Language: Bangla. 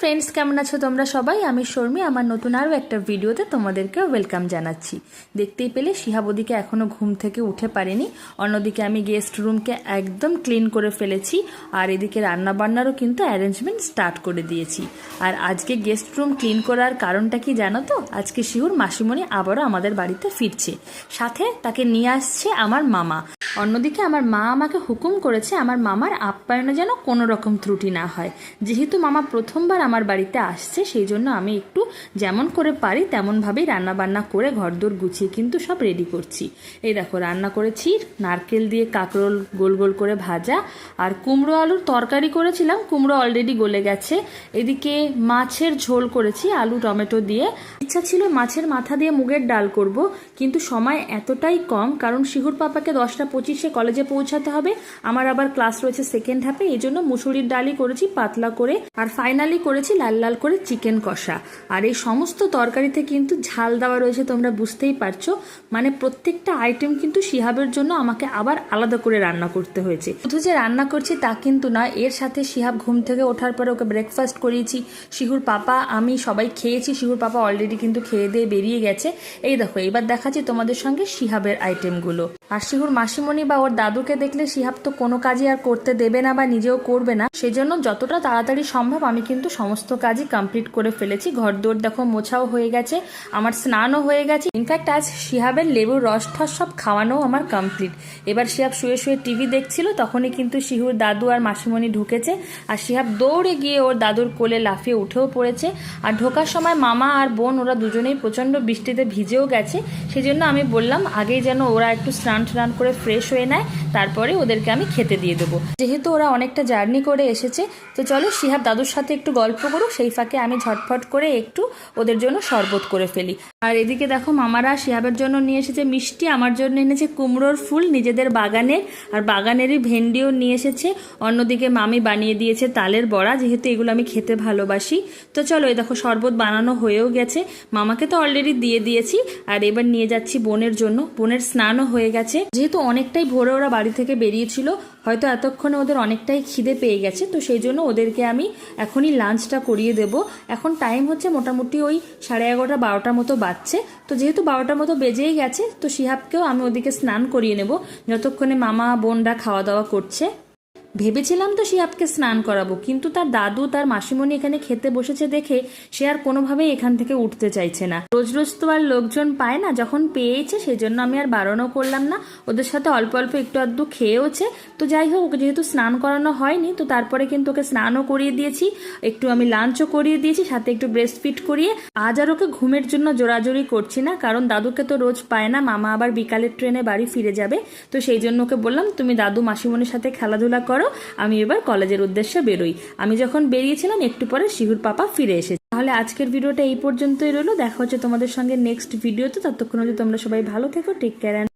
ফ্রেন্ডস, কেমন আছো তোমরা সবাই? আমি শর্মি। আমার নতুন আরও একটা ভিডিওতে তোমাদেরকে ওয়েলকাম জানাচ্ছি। দেখতেই পেলে শিহাবদিকে এখনও ঘুম থেকে উঠে পারেনি। অন্যদিকে আমি গেস্ট রুমকে একদম ক্লিন করে ফেলেছি, আর এদিকে রান্নাবান্নারও কিন্তু অ্যারেঞ্জমেন্ট স্টার্ট করে দিয়েছি। আর আজকে গেস্ট রুম ক্লিন করার কারণটা কি জানো তো? আজকে শিহুর মাসিমণি আবারও আমাদের বাড়িতে ফিরছে, সাথে তাকে নিয়ে আসছে আমার মামা। অন্যদিকে আমার মা আমাকে হুকুম করেছে আমার মামার আপ্যায়নে যেন কোনো রকম ত্রুটি না হয়। যেহেতু মামা প্রথমবার আমার বাড়িতে আসছে, সেই জন্য আমি একটু যেমন করে পারি তেমনভাবেই রান্নাবান্না করে ঘরদোর গুছিয়ে কিন্তু সব রেডি করছি। এই দেখো, রান্না করেছি নারকেল দিয়ে কাঁকরোল গোল গোল করে ভাজা, আর কুমড়ো আলুর তরকারি করেছিলাম, কুমড়ো অলরেডি গলে গেছে। এদিকে মাছের ঝোল করেছি আলু টমেটো দিয়ে। ইচ্ছা ছিল মাছের মাথা দিয়ে মুগের ডাল করব, কিন্তু সময় এতটাই কম, কারণ শিহুর পাপাকে 10টা 25-এ কলেজে পৌঁছাতে হবে। আমার আবার ক্লাস রয়েছে সেকেন্ড হাফে, এই জন্য মুসুরির ডালই করেছি পাতলা করে, আর ফাইনালি করেছি লাল লাল করে চিকেন কষা। আর এই সমস্ত তরকারিতে কিন্তু ঝাল দেওয়া রয়েছে, তোমরা বুঝতেই পারছো। মানে প্রত্যেকটা আইটেম কিন্তু শিহাবের জন্য আমাকে আবার আলাদা করে রান্না করতে হয়েছে। শুধু যে রান্না করছি তা কিন্তু না, এর সাথে শিহাব ঘুম থেকে ওঠার পরে ওকে ব্রেকফাস্ট করিয়েছি। শিহুর পাপা আমি সবাই খেয়েছি, শিহুর পাপা অলরেডি কিন্তু খেয়ে দিয়ে বেরিয়ে গেছে। এই দেখো, এবার দেখাচ্ছি তোমাদের সঙ্গে শিহাবের আইটেমগুলো। আর শিহুর মাসিমণি বা ওর দাদুকে দেখলে শিহাব তো কোনো কাজই আর করতে দেবে না বা নিজেও করবে না, সেজন্য যতটা তাড়াতাড়ি সম্ভব আমি কিন্তু সমস্ত কাজই কমপ্লিট করে ফেলেছি। ঘরদোর দেখো মোছাও হয়ে গেছে, আমার স্নানও হয়ে গেছে। ইনফ্যাক্ট আজ শিহাবের লেবুর রস ঠস সব খাওয়ানো আমার কমপ্লিট। এবার শিহাব শুয়ে শুয়ে টিভি দেখছিল, তখনই কিন্তু শিহুর দাদু আর মাসিমণি ঢুকেছে, আর শিহাব দৌড়ে গিয়ে ওর দাদুর কোলে লাফিয়ে উঠেও পড়েছে। আর ঢোকার সময় মামা আর বোন ওরা দুজনেই প্রচণ্ড বৃষ্টিতে ভিজেও গেছে, সেজন্য আমি বললাম আগেই যেন ওরা একটু স্নান করে ফ্রেশ হয়ে নেয়, তারপরে ওদেরকে আমি খেতে দিয়ে দেবো। যেহেতু ওরা অনেকটা জার্নি করে এসেছে, তো চলো শিহাব দাদুর সাথে একটু গল্প করুক, সেই ফাঁকে আমি ঝটফট করে একটু ওদের জন্য শরবত করে ফেলি। আর এদিকে দেখো, মামারা শিহাবের জন্য নিয়ে এসেছে মিষ্টি, আমার জন্য এনেছে কুমড়োর ফুল নিজেদের বাগানের, আর বাগানেরই ভেন্ডিও নিয়ে এসেছে। অন্যদিকে মামি বানিয়ে দিয়েছে তালের বড়া, যেহেতু এগুলো আমি খেতে ভালোবাসি। তো চলো, এই দেখো শরবত বানানো হয়েও গেছে, মামাকে তো অলরেডি দিয়ে দিয়েছি। আর এবার নিয়ে যাচ্ছি বোনের জন্য, বোনের স্নানও হয়ে গেছে। যেহেতু অনেকটাই ভোরে ওরা বাড়ি থেকে বেরিয়েছিল, হয়তো এতক্ষণে ওদের অনেকটাই খিদে পেয়ে গেছে, তো সেই জন্য ওদেরকে আমি এখনই লাঞ্চটা করিয়ে দেব। এখন টাইম হচ্ছে মোটামুটি ওই 11:30-12টার মতো বাজছে। তো যেহেতু 12টার মতো বেজেই গেছে, তো শিহাবকেও আমি ওদিকে স্নান করিয়ে নেব যতক্ষণে মামা বোনরা খাওয়া দাওয়া করছে। ভেবেছিলাম তো শিহাবকে স্নান করাবো, কিন্তু তার দাদু তার মাসিমণি এখানে খেতে বসেছে দেখে সে আর কোনোভাবেই এখান থেকে উঠতে চাইছে না। রোজ রোজ তো আর লোকজন পায় না, যখন পেয়েছে সেই জন্য আমি আর বারণও করলাম না, ওদের সাথে অল্প অল্প একটু আধটু খেয়েওছে। তো যাই হোক, ওকে যেহেতু স্নান করানো হয়নি, তো তারপরে কিন্তু ওকে স্নানও করিয়ে দিয়েছি, একটু আমি লাঞ্চও করিয়ে দিয়েছি, সাথে একটু ব্রেস্ট ফিট করিয়ে। আজ আর ওকে ঘুমের জন্য জোরাজোরি করছি না, কারণ দাদুকে তো রোজ পায় না, মামা আবার বিকালের ট্রেনে বাড়ি ফিরে যাবে। তো সেই জন্য ওকে বললাম তুমি দাদু মাসিমণির সাথে খেলাধুলা করো, আমি এবার কলেজের উদ্দেশ্যে বেরোই। আমি যখন বেরিয়েছিলাম একটু পরে শিহুর পাপা ফিরে এসেছে। তাহলে আজকের ভিডিওটা এই পর্যন্তই রইলো, দেখা হচ্ছে তোমাদের সঙ্গে নেক্সট ভিডিওতে। ততক্ষণ তোমরা সবাই ভালো থেকো, টেক কেয়ার।